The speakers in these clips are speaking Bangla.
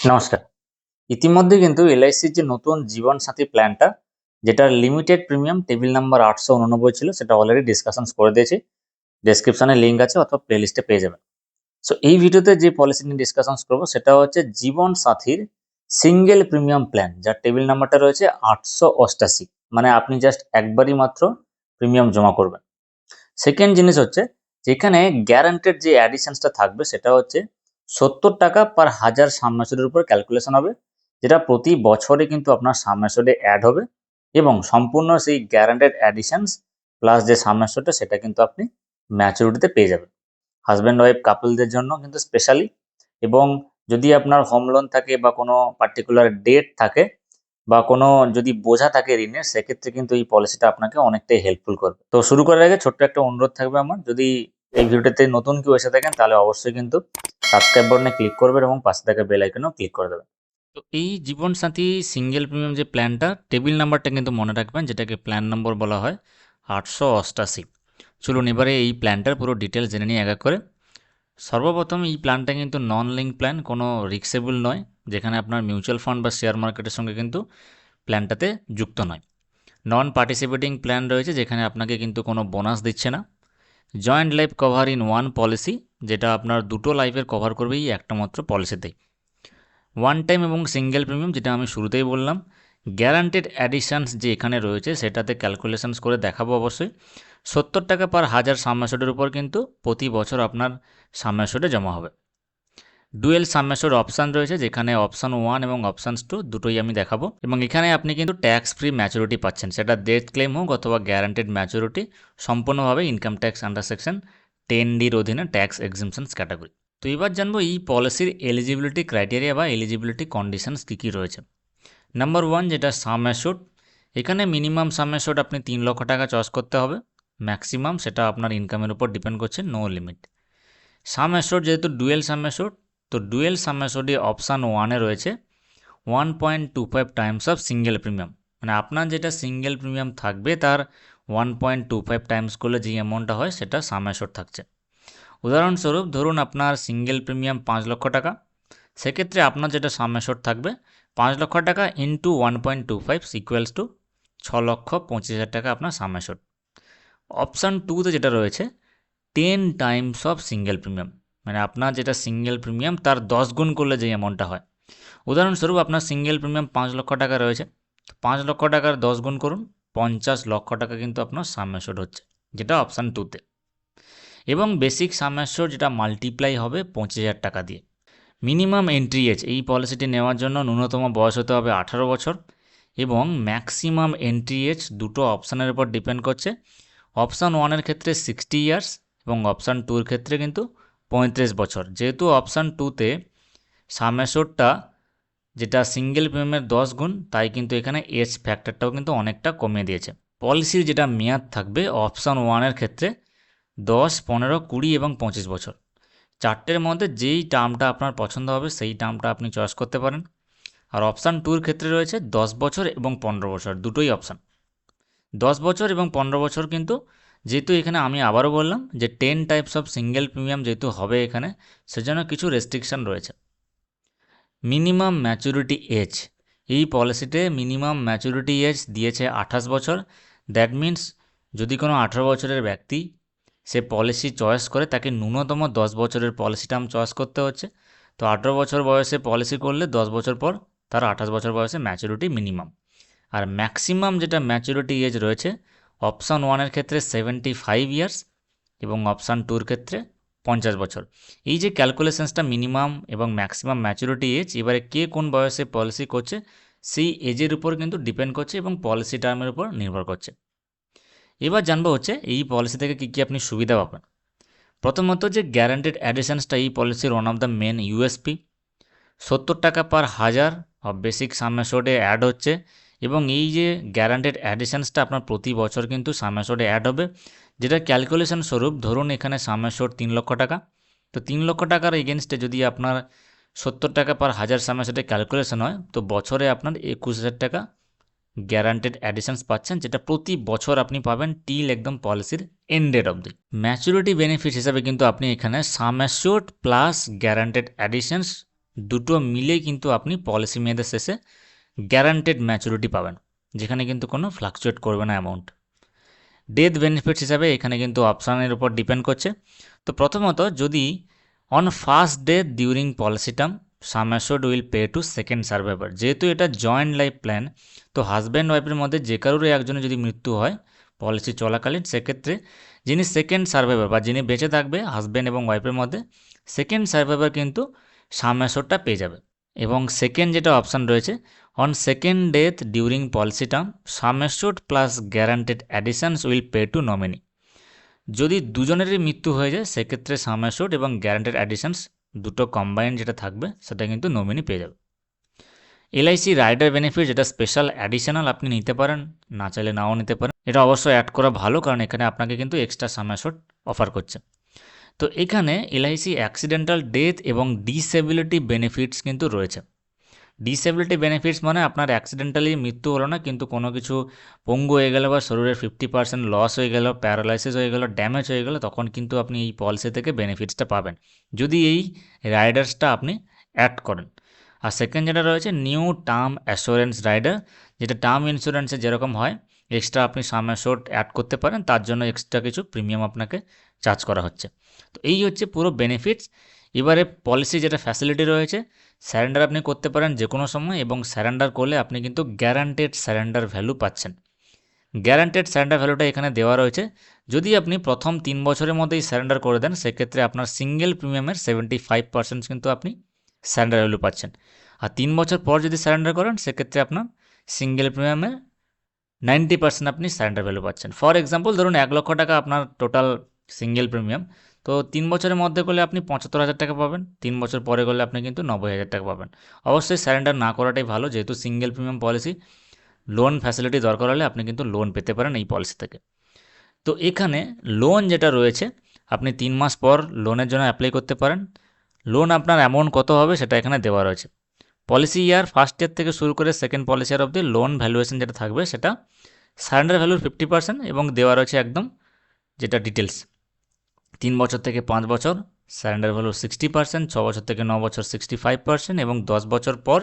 নমস্কার। ইতিমধ্যে কিন্তু এলআইসির যে নতুন জীবন সাথী প্ল্যানটা, যেটার লিমিটেড প্রিমিয়াম টেবিল নাম্বার 889 ছিল, সেটা অলরেডি ডিসকাশনস করে দিয়েছি। ডেসক্রিপশনে লিঙ্ক আছে অথবা প্লেলিস্টে পেয়ে যাবেন। সো এই ভিডিওতে যে পলিসি নিয়ে ডিসকাশনস করব সেটা হচ্ছে জীবন সাথীর সিঙ্গেল প্রিমিয়াম প্ল্যান, যার টেবিল নাম্বারটা রয়েছে 888। মানে আপনি জাস্ট একবারই মাত্র প্রিমিয়াম জমা করবেন। সেকেন্ড জিনিস হচ্ছে, যেখানে গ্যারান্টেড যে অ্যাডিশনসটা থাকবে সেটা হচ্ছে 70 টাকা পার হাজার সাবমেশনের উপর ক্যালকুলেশন হবে, যেটা প্রতি বছরে কিন্তু আপনার সাবমেশনে অ্যাড হবে এবং সম্পূর্ণ সেই গ্যারান্টেড অ্যাডিশনস প্লাস যে সাবমেশনটা সেটা কিন্তু আপনি ম্যাচুরিটিতে পেয়ে যাবেন। হাজব্যান্ড ওয়াইফ কাপলদের জন্য কিন্তু স্পেশালি, এবং যদি আপনার হোম লোন থাকে বা কোনো পার্টিকুলার ডেট থাকে বা কোনো যদি বোঝা থাকে ঋণের, সেক্ষেত্রে কিন্তু এই পলিসিটা আপনাকে অনেকটাই হেল্পফুল করবে। তো শুরু করার আগে ছোট্ট একটা অনুরোধ থাকবে আমার, যদি এই ভিডিওটাতে নতুন কেউ এসে থাকেন তাহলে অবশ্যই কিন্তু সাবস্ক্রাইব বাটনে ক্লিক করবেন এবং পাশে থাকা বেল আইকনেও ক্লিক করে দেবেন। তো এই জীবন সাথী সিঙ্গেল প্রিমিয়াম যে প্ল্যানটা, টেবিল নাম্বারটা কিন্তু মনে রাখবেন, যেটাকে প্ল্যান নম্বর বলা হয় 888। চলুন এবারে এই প্ল্যানটার পুরো ডিটেলস জেনে নিই এক এক করে। সর্বপ্রথম এই প্ল্যানটা কিন্তু নন লিঙ্ক প্ল্যান, কোনো রিস্কেবল নয়, যেখানে আপনার মিউচুয়াল ফান্ড বা শেয়ার মার্কেটের সঙ্গে কিন্তু প্ল্যানটাতে যুক্ত নয়। নন পার্টিসিপেটিং প্ল্যান রয়েছে, যেখানে আপনাকে কিন্তু কোনো বোনাস দিচ্ছে না। Joint life cover in one policy, যেটা আপনার দুটো লাইফের কভার করবে এই একটা মাত্র পলিসিতেই। ওয়ান টাইম এবং সিঙ্গেল প্রিমিয়াম, যেটা আমি শুরুতেই বললাম। গ্যারান্টেড অ্যাডিশানস যে এখানে রয়েছে সেটাতে ক্যালকুলেশনস করে দেখাবো অবশ্যই। 70 টাকা পার হাজার সাবমেশনের উপর কিন্তু প্রতি বছর আপনার সাবমেশনে জমা হবে। ডুয়েল সাবমেশন অপশান রয়েছে, যেখানে অপশান 1 এবং অপশান 2 দুটোই আমি দেখাবো, এবং এখানে আপনি কিন্তু ট্যাক্স ফ্রি ম্যাচুরিটি পাচ্ছেন, সেটা ডেথ ক্লেম হোক অথবা গ্যারান্টেড ম্যাচুরিটি, সম্পূর্ণভাবে income tax under section 10D অধীনে ট্যাক্স এক্সামশনস ক্যাটাগরি। তো এবার জানবো এই পলিসির এলিজিবিলিটি ক্রাইটেরিয়া বা এলিজিবিলিটি কন্ডিশনস কী কী রয়েছে। নাম্বার 1, যেটা সাবমেশন, এখানে মিনিমাম সাবমেশন আপনি 3 লক্ষ টাকা চয়েস করতে হবে। ম্যাক্সিমাম সেটা আপনার ইনকামের উপর ডিপেন্ড করছে, নো লিমিট। সাবমেশন যেহেতু ডুয়েল সাবমেশন, তো ডুয়েল সাবমেশনে অপশান 1-এ রয়েছে 1.25 টাইমস অফ সিঙ্গেল প্রিমিয়াম, মানে আপনার যেটা সিঙ্গেল প্রিমিয়াম থাকবে তার 1.25 টাইমস করলে যে অ্যামাউন্টটা হয় সেটা সাবমেশন থাকছে। উদাহরণস্বরূপ ধরুন আপনার সিঙ্গেল প্রিমিয়াম 5 লক্ষ টাকা, সেক্ষেত্রে আপনার যেটা সাবমেশন থাকবে 5 লক্ষ টাকা ইন্টু 1.25 ইকুয়ালস টু 6,25,000 টাকা আপনার সাবমেশন। অপশান 2-তে যেটা রয়েছে 10 টাইমস অফ সিঙ্গেল প্রিমিয়াম, মানে আপনার যেটা সিঙ্গেল প্রিমিয়াম তার 10 গুণ করলে যে অ্যামাউন্টটা হয়। উদাহরণস্বরূপ আপনার সিঙ্গেল প্রিমিয়াম 5 লক্ষ টাকা রয়েছে, 5 লক্ষ টাকার 10 গুণ করুন, 50 লক্ষ টাকা কিন্তু আপনার সাবমেশন হচ্ছে, যেটা অপশান 2-তে। এবং বেসিক সাবমেশন যেটা মাল্টিপ্লাই হবে 25,000 টাকা দিয়ে। মিনিমাম এন্ট্রি এজ, এই পলিসিটি নেওয়ার জন্য ন্যূনতম বয়স হতে হবে 18 বছর এবং ম্যাক্সিমাম এন্ট্রি এজ দুটো অপশানের উপর ডিপেন্ড করছে। অপশান 1-এর ক্ষেত্রে 60 ইয়ার্স এবং অপশান 2-এর ক্ষেত্রে কিন্তু 35 বছর। যেহেতু অপশান 2-তে সাবমেশনটা যেটা সিঙ্গেল প্রিমিয়ামের 10 গুণ, তাই কিন্তু এখানে এজ ফ্যাক্টরটাও কিন্তু অনেকটা কমিয়ে দিয়েছে। পলিসির যেটা মেয়াদ থাকবে অপশান 1-এর ক্ষেত্রে 10, 15, 20 এবং 25 বছর। চারটের মধ্যে যেই টার্মটা আপনার পছন্দ হবে সেই টার্মটা আপনি চয়েস করতে পারেন। আর অপশান 2-এর ক্ষেত্রে রয়েছে 10 বছর এবং 15 বছর, দুটোই অপশান। 10 বছর এবং 15 বছর কিন্তু, যেহেতু এখানে আমি আবারও বললাম যে 10 টাইপস অফ সিঙ্গেল প্রিমিয়াম যেহেতু হবে এখানে, সেজন্য কিছু রেস্ট্রিকশান রয়েছে। মিনিমাম ম্যাচুরিটি এজ, এই পলিসিতে মিনিমাম ম্যাচুরিটি এজ দিয়েছে 28 বছর। দ্যাট মিন্স যদি কোনো 18 বছরের ব্যক্তি সে পলিসি চয়েস করে, তাকে ন্যূনতম 10 বছরের পলিসি টার্ম চয়েস করতে হচ্ছে। তো 18 বছর বয়সে পলিসি করলে 10 বছর পর তার 28 বছর বয়সে ম্যাচুরিটি মিনিমাম। আর ম্যাক্সিমাম যেটা ম্যাচুরিটি এজ রয়েছে অপশান 1-এর ক্ষেত্রে 75 ইয়ার্স এবং অপশান 2-এর ক্ষেত্রে 50 বছর। এই যে ক্যালকুলেশনসটা মিনিমাম এবং ম্যাক্সিমাম ম্যাচুরিটি এজ, এবারে কে কোন বয়সে পলিসি করছে সেই এজের উপর কিন্তু ডিপেন্ড করছে এবং পলিসি টার্মের উপর নির্ভর করছে। এবার জানবো হচ্ছে এই পলিসি থেকে কী কী আপনি সুবিধা পাবেন। প্রথমত যে গ্যারান্টেড অ্যাডিশনসটা এই পলিসির one of the main USP. 70 টাকা পার হাজার বেসিক সাবমেশনে অ্যাড হচ্ছে, এবং এই যে গ্যারান্টেড অ্যাডিশনসটা আপনার প্রতি বছর কিন্তু সাবমেশনে অ্যাড হবে, যেটা ক্যালকুলেশন স্বরূপ ধরুন এখানে সাবমেশন 3 লক্ষ টাকা, তো 3 লক্ষ টাকার এগেনস্টে যদি আপনার 70 টাকা পার হাজার সাবমেশনে ক্যালকুলেশন হয়, তো বছরে আপনার 21,000 টাকা গ্যারান্টেড অ্যাডিশনস পাচ্ছেন, যেটা প্রতি বছর আপনি পাবেন টিল একদম পলিসির এন্ড ডেট অবধি। ম্যাচুরিটি বেনিফিট হিসাবে কিন্তু আপনি এখানে সাম অ্যাসিওর্ড প্লাস গ্যারান্টেড অ্যাডিশনস দুটো মিলেই কিন্তু আপনি পলিসি মেয়াদের শেষে গ্যারান্টেড ম্যাচুরিটি পাবেন, যেখানে কিন্তু কোনো ফ্লাকচুয়েট করবে না অ্যামাউন্ট। ডেথ বেনিফিটস হিসাবে এখানে কিন্তু অপশানের উপর ডিপেন্ড করছে। তো প্রথমত, যদি on first death during policy term sum assured will pay to second survivor. যেহেতু এটা জয়েন্ট লাইফ প্ল্যান, তো হাজব্যান্ড ওয়াইফের মধ্যে যে কারোরই একজনের যদি মৃত্যু হয় পলিসি চলাকালীন, সেক্ষেত্রে যিনি সেকেন্ড সার্ভাইভার বা যিনি বেঁচে থাকবে হাজব্যান্ড এবং ওয়াইফের মধ্যে, সেকেন্ড সার্ভাইভার কিন্তু সাম অ্যাশোর্ডটা পেয়ে যাবে। এবং সেকেন্ড যেটা অপশান রয়েছে, on second death during policy term sum assured plus guaranteed additions will pay to nominee. যদি দুজনেরই মৃত্যু হয়ে যায় সেক্ষেত্রে সাম অ্যাশোর্ড এবং গ্যারান্টেড অ্যাডিশনস দুটো কম্বাইন্ড যেটা থাকবে সেটা কিন্তু নমিনি পেয়ে যাবে। এলআইসি রাইডার বেনিফিট, যেটা স্পেশাল অ্যাডিশনাল আপনি নিতে পারেন, না চাইলে নাও নিতে পারেন। এটা অবশ্যই অ্যাড করা ভালো, কারণ এখানে আপনাকে কিন্তু এক্সট্রা সাম অ্যাশোর্ড অফার করছে। তো এখানে এলআইসি অ্যাক্সিডেন্টাল ডেথ এবং ডিসেবিলিটি বেনিফিটস কিন্তু রয়েছে। ডিসেবিলিটি বেনিফিটস মানে আপনার অ্যাক্সিডেন্টালি মৃত্যু হলো না, কিন্তু কোনো কিছু পঙ্গু হয়ে গেল বা শরীরের 50% লস হয়ে গেল, প্যারালাইসিস হয়ে গেল, ড্যামেজ হয়ে গেল, তখন কিন্তু আপনি এই পলিসি থেকে বেনিফিটসটা পাবেন যদি এই রাইডার্সটা আপনি অ্যাড করেন। আর সেকেন্ড যেটা রয়েছে নিউ টার্ম অ্যাসুরেন্স রাইডার, যেটা টার্ম ইন্স্যুরেন্সে যেরকম হয় এক্সট্রা আপনি সাম অ্যাশোর্ড অ্যাড করতে পারেন, তার জন্য এক্সট্রা কিছু প্রিমিয়াম আপনাকে চার্জ করা হচ্ছে। তো এই হচ্ছে পুরো বেনিফিটস। এবারে পলিসি যেটা ফ্যাসিলিটি রয়েছে, স্যারেন্ডার আপনি করতে পারেন যে কোনো সময়, এবং স্যারেন্ডার করলে আপনি কিন্তু গ্যারান্টেড স্যারেন্ডার ভ্যালু পাচ্ছেন। গ্যারান্টেড স্যারেন্ডার ভ্যালুটা এখানে দেওয়া রয়েছে। যদি আপনি প্রথম 3 বছরের মধ্যেই স্যারেন্ডার করে দেন সেক্ষেত্রে আপনার সিঙ্গেল প্রিমিয়ামের 75% কিন্তু আপনি স্যারেন্ডার ভ্যালু পাচ্ছেন। আর 3 বছর পর যদি স্যারেন্ডার করেন সেক্ষেত্রে আপনার সিঙ্গেল প্রিমিয়ামের 90% আপনি স্যারেন্ডার ভ্যালু পাচ্ছেন। ফর এক্সাম্পল ধরুন 1 লক্ষ টাকা আপনার টোটাল সিঙ্গেল প্রিমিয়াম, তো 3 বছরের মধ্যে করলে আপনি 75,000 টাকা পাবেন, 3 বছর পরে করলে আপনি কিন্তু 90,000 টাকা পাবেন। অবশ্যই স্যারেন্ডার না করাটাই ভালো, যেহেতু single premium policy. Loan facility দরকার হলে আপনি কিন্তু লোন পেতে পারেন এই পলিসি থেকে। তো এখানে লোন যেটা রয়েছে, আপনি 3 মাস পর লোনের জন্য অ্যাপ্লাই করতে পারেন। লোন আপনার অ্যামাউন্ট কত হবে সেটা এখানে দেওয়া রয়েছে। পলিসি ইয়ার ফার্স্ট ইয়ার থেকে শুরু করে সেকেন্ড পলিসি ইয়ার অবধি লোন ভ্যালুয়েশন যেটা থাকবে সেটা সারেন্ডার ভ্যালুর 50%, এবং দেওয়া রয়েছে একদম যেটা ডিটেলস। 3 বছর থেকে 5 বছর সারেন্ডার ভ্যালু 60%, 6 বছর থেকে 9 বছর 65%, এবং 10 বছর পর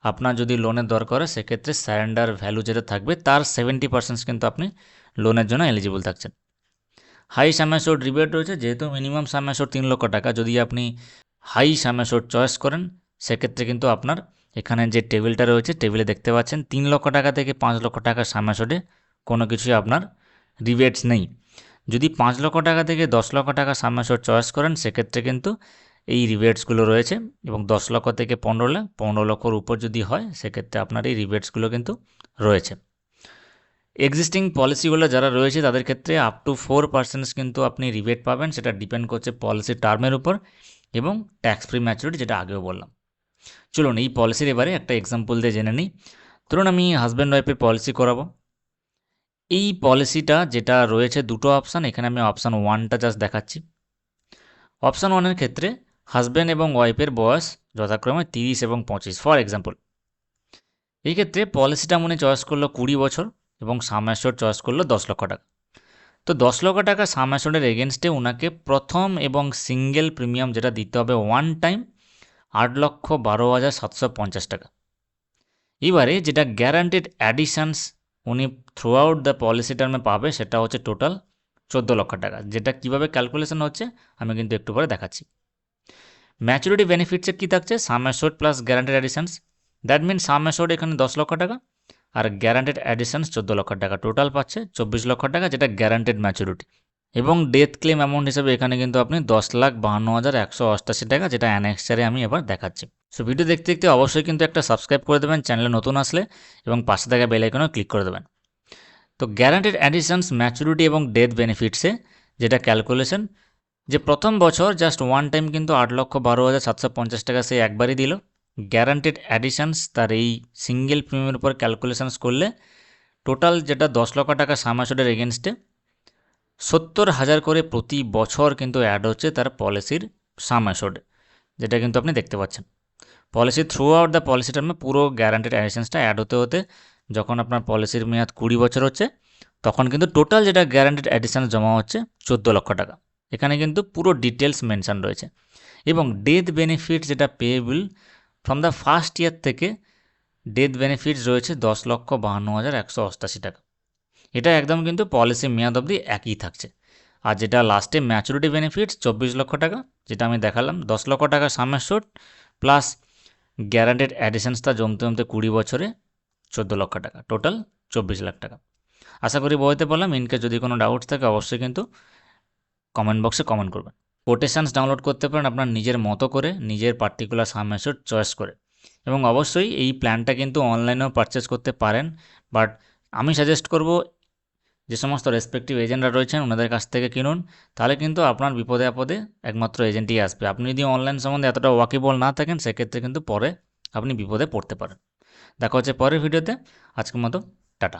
আপনার যদি লোনের দরকার হয় সেক্ষেত্রে সারেন্ডার ভ্যালু যেটা থাকবে তার 70% কিন্তু আপনি লোনের জন্য এলিজিবল থাকছেন। হাই সাম অ্যাশোর্ড রিবেট রয়েছে, যেহেতু মিনিমাম সাম অ্যাশোর্ড 3 লক্ষ টাকা, যদি আপনি হাই সাম অ্যাশোর্ড চয়েস করেন সেক্ষেত্রে কিন্তু আপনার এখানে যে টেবিলটা রয়েছে টেবিলে দেখতে পাচ্ছেন 3 লক্ষ টাকা থেকে 5 লক্ষ টাকা সাম অ্যাশোর্ডে কোনো কিছুই আপনার রিবেটস নেই। যদি 5 লক্ষ টাকা থেকে 10 লক্ষ টাকা সাম অ্যাশোর্ড চয়েস করেন সেক্ষেত্রে কিন্তু এই রিবেটসগুলো রয়েছে, এবং 10 লক্ষ থেকে 15 লক্ষর উপর যদি হয় সেক্ষেত্রে আপনার এই রিবেটসগুলো কিন্তু রয়েছে। এক্সিস্টিং পলিসিগুলো যারা রয়েছে তাদের ক্ষেত্রে আপ টু 4% কিন্তু আপনি রিবেট পাবেন, সেটা ডিপেন্ড করছে পলিসি টার্মের উপর এবং ট্যাক্স ফ্রি ম্যাচুরিটি, যেটা আগেও বললাম। চলুন এই পলিসির এবারে একটা এক্সাম্পল দিয়ে জেনে নিই। ধরুন আমি হাজব্যান্ড ওয়াইফের পলিসি করাবো। এই পলিসিটা যেটা রয়েছে দুটো অপশান, এখানে আমি অপশান 1টা জাস্ট দেখাচ্ছি। অপশান 1-এর ক্ষেত্রে হাজব্যান্ড এবং ওয়াইফের বয়স যথাক্রমে 30 এবং 25 ফর এক্সাম্পল। এই ক্ষেত্রে পলিসিটা মনে চয়েস করলো 20 বছর এবং সাম অ্যাশোর্ড চয়েস করলো 10 লক্ষ টাকা। তো 10 লক্ষ টাকা সাম অ্যাশোর্ডের এগেনস্টে ওনাকে প্রথম এবং সিঙ্গেল প্রিমিয়াম যেটা দিতে হবে ওয়ান টাইম 8,12,750 টাকা। এবারে যেটা গ্যারান্টেড অ্যাডিশনস উনি থ্রু আউট দ্য পলিসি টার্মে পাবে সেটা হচ্ছে টোটাল 14 লক্ষ টাকা, যেটা কিভাবে ক্যালকুলেশন হচ্ছে আমি কিন্তু একটু পরে দেখাচ্ছি। ম্যাচুরিটি বেনিফিটসে কী থাকছে, সাম assured plus guaranteed অ্যাডিশনস, that mean সাম অ্যাশোর্ড এখানে 10 লক্ষ টাকা আর গ্যারান্টেড অ্যাডিশনস 14 লক্ষ টাকা, টোটাল পাচ্ছে 24 লক্ষ টাকা, যেটা গ্যারান্টেড ম্যাচুরিটি। এবং ডেথ ক্লেম অ্যামাউন্ট হিসেবে এখানে কিন্তু আপনি 10,52,188 টাকা, যেটা অ্যানেক্সারে আমি এবার দেখাচ্ছি। সো ভিডিও দেখতে দেখতে অবশ্যই কিন্তু একটা সাবস্ক্রাইব করে দেবেন চ্যানেলে নতুন আসলে, এবং পাশে থাকা বেল আইকনেও ক্লিক করে দেবেন। তো গ্যারান্টেড অ্যাডিশনস ম্যাচুরিটি এবং ডেথ বেনিফিটসে যেটা ক্যালকুলেশন, যে প্রথম বছর জাস্ট ওয়ান টাইম কিন্তু 8,12,750 টাকা সে একবারই দিল। গ্যারান্টেড অ্যাডিশনস তার এই সিঙ্গেল প্রিমিয়ামের উপর ক্যালকুলেশনস করলে টোটাল যেটা 10 লক্ষ টাকা সাম অ্যাশোর্ডের এগেনস্টে 70,000 করে প্রতি বছর কিন্তু অ্যাড হচ্ছে তার পলিসির সাম অ্যাশোর্ডে, যেটা কিন্তু আপনি দেখতে পাচ্ছেন। Policy through out the policy টার্মে পুরো গ্যারান্টেড অ্যাডিশনসটা অ্যাড হতে হতে যখন আপনার পলিসির মেয়াদ 20 বছর হচ্ছে তখন কিন্তু টোটাল যেটা গ্যারান্টেড অ্যাডিশন জমা হচ্ছে 14 লক্ষ টাকা। এখানে কিন্তু পুরো ডিটেলস মেনশন রয়েছে। এবং ডেথ বেনিফিট যেটা payable from the first year থেকে ডেথ বেনিফিটস রয়েছে 10,52,188 টাকা। এটা একদম কিন্তু পলিসি মেয়াদ অবধি একই থাকছে। আর যেটা লাস্টে ম্যাচুরিটি বেনিফিটস 24 লক্ষ টাকা, যেটা আমি দেখালাম 10 লক্ষ টাকা সামের সুদ প্লাস গ্যারান্টেড অ্যাডিশনসটা জমতে জমতে 20 বছরে 14 লক্ষ টাকা, টোটাল 24 লাখ টাকা। আশা করি বলতে পারলাম। ইনকেস যদি কোনো ডাউটস থাকে অবশ্যই কিন্তু কমেন্ট বক্সে কমেন্ট করবেন। কোটেশানস ডাউনলোড করতে পারেন আপনার নিজের মতো করে, নিজের পার্টিকুলার সাম অ্যাসেট চয়েস করে। এবং অবশ্যই এই প্ল্যানটা কিন্তু অনলাইনেও পারচেস করতে পারেন, বাট আমি সাজেস্ট করব যে সমস্ত রেসপেক্টিভ এজেন্টরা রয়েছেন ওনাদের কাছ থেকে কিনুন। তাহলে কিন্তু আপনার বিপদে আপদে একমাত্র এজেন্টই আসবে। আপনি যদি অনলাইন সম্বন্ধে এতটা ওয়াকিবল না থাকেন সেক্ষেত্রে কিন্তু পরে আপনি বিপদে পড়তে পারেন। দেখা হচ্ছে পরের ভিডিওতে। আজকের মতো টাটা।